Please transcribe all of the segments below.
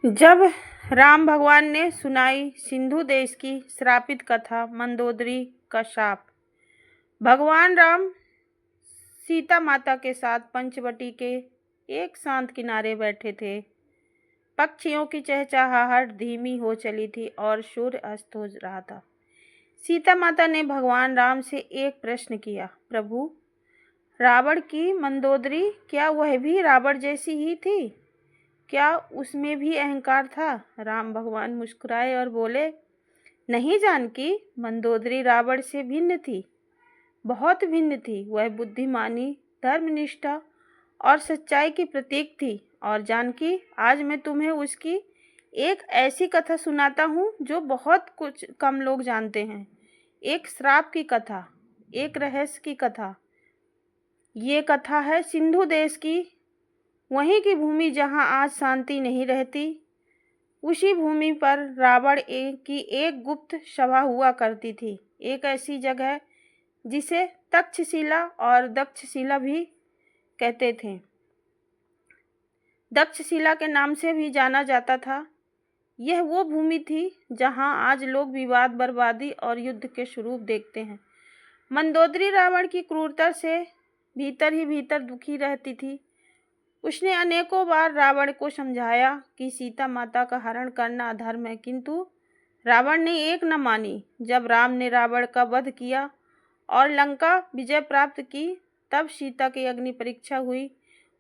जब राम भगवान ने सुनाई सिंधु देश की श्रापित कथा मंदोदरी का शाप। भगवान राम सीता माता के साथ पंचवटी के एक शांत किनारे बैठे थे। पक्षियों की चहचहाहट धीमी हो चली थी और सूर्य अस्त हो रहा था। सीता माता ने भगवान राम से एक प्रश्न किया, प्रभु, रावण की मंदोदरी क्या वह भी रावण जैसी ही थी? क्या उसमें भी अहंकार था? राम भगवान मुस्कुराए और बोले, नहीं जानकी, मंदोदरी रावण से भिन्न थी, बहुत भिन्न थी। वह बुद्धिमानी, धर्मनिष्ठा और सच्चाई की प्रतीक थी। और जानकी, आज मैं तुम्हें उसकी एक ऐसी कथा सुनाता हूँ जो बहुत कुछ कम लोग जानते हैं। एक श्राप की कथा, एक रहस्य की कथा। ये कथा है सिंधु देश की, वहीं की भूमि जहाँ आज शांति नहीं रहती। उसी भूमि पर रावण की एक गुप्त सभा हुआ करती थी। एक ऐसी जगह जिसे तक्षशिला और दक्षशिला भी कहते थे। दक्षशिला के नाम से भी जाना जाता था। यह वो भूमि थी जहाँ आज लोग विवाद, बर्बादी और युद्ध के स्वरूप देखते हैं। मंदोदरी रावण की क्रूरता से भीतर ही भीतर दुखी रहती थी। उसने अनेकों बार रावण को समझाया कि सीता माता का हरण करना अधर्म है, किंतु रावण ने एक न मानी। जब राम ने रावण का वध किया और लंका विजय प्राप्त की, तब सीता की अग्नि परीक्षा हुई।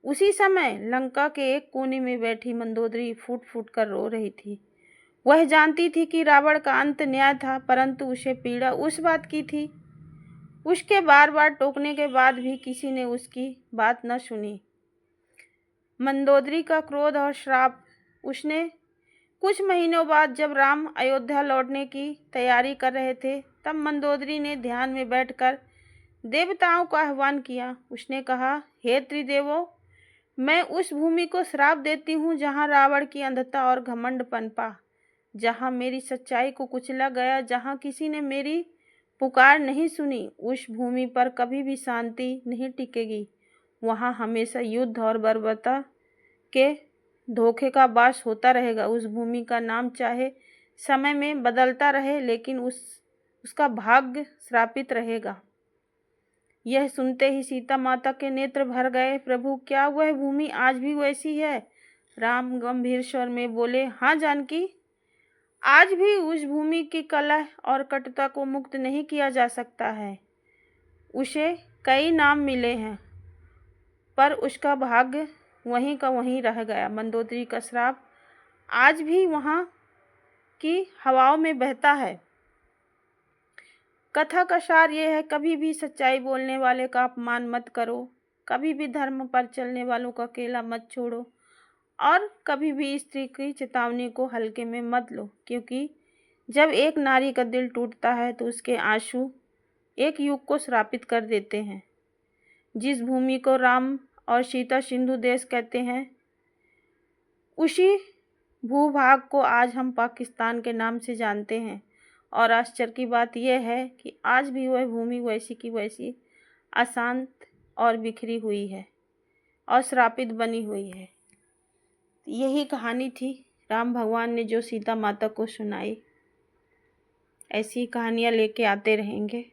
उसी समय लंका के एक कोने में बैठी मंदोदरी फूट फूट कर रो रही थी। वह जानती थी कि रावण का अंत न्याय था, परंतु उसे पीड़ा उस बात की थी। उसके बार बार टोकने के बाद भी किसी ने उसकी बात न सुनी। मंदोदरी का क्रोध और श्राप। उसने कुछ महीनों बाद जब राम अयोध्या लौटने की तैयारी कर रहे थे, तब मंदोदरी ने ध्यान में बैठकर देवताओं का आह्वान किया। उसने कहा, हे त्रिदेवों, मैं उस भूमि को श्राप देती हूँ जहाँ रावण की अंधता और घमंड पनपा, जहाँ मेरी सच्चाई को कुचला गया, जहाँ किसी ने मेरी पुकार नहीं सुनी। उस भूमि पर कभी भी शांति नहीं टिकेगी। वहाँ हमेशा युद्ध और बर्बरता के धोखे का वास होता रहेगा। उस भूमि का नाम चाहे समय में बदलता रहे, लेकिन उसका भाग्य श्रापित रहेगा। यह सुनते ही सीता माता के नेत्र भर गए। प्रभु, क्या वह भूमि आज भी वैसी है? राम गंभीर स्वर में बोले, हाँ जानकी, आज भी उस भूमि की कलह और कटुता को मुक्त नहीं किया जा सकता है। उसे कई नाम मिले हैं, पर उसका भाग्य वहीं का वहीं रह गया। मंदोदरी का श्राप आज भी वहाँ की हवाओं में बहता है। कथा का सार यह है, कभी भी सच्चाई बोलने वाले का अपमान मत करो, कभी भी धर्म पर चलने वालों का अकेला मत छोड़ो, और कभी भी स्त्री की चेतावनी को हल्के में मत लो, क्योंकि जब एक नारी का दिल टूटता है तो उसके आंसू एक युग को श्रापित कर देते हैं। जिस भूमि को राम और सीता सिंधु देश कहते हैं, उसी भूभाग को आज हम पाकिस्तान के नाम से जानते हैं। और आश्चर्य की बात यह है कि आज भी वह भूमि वैसी की वैसी अशांत और बिखरी हुई है और श्रापित बनी हुई है। यही कहानी थी राम भगवान ने जो सीता माता को सुनाई। ऐसी कहानियाँ लेके आते रहेंगे।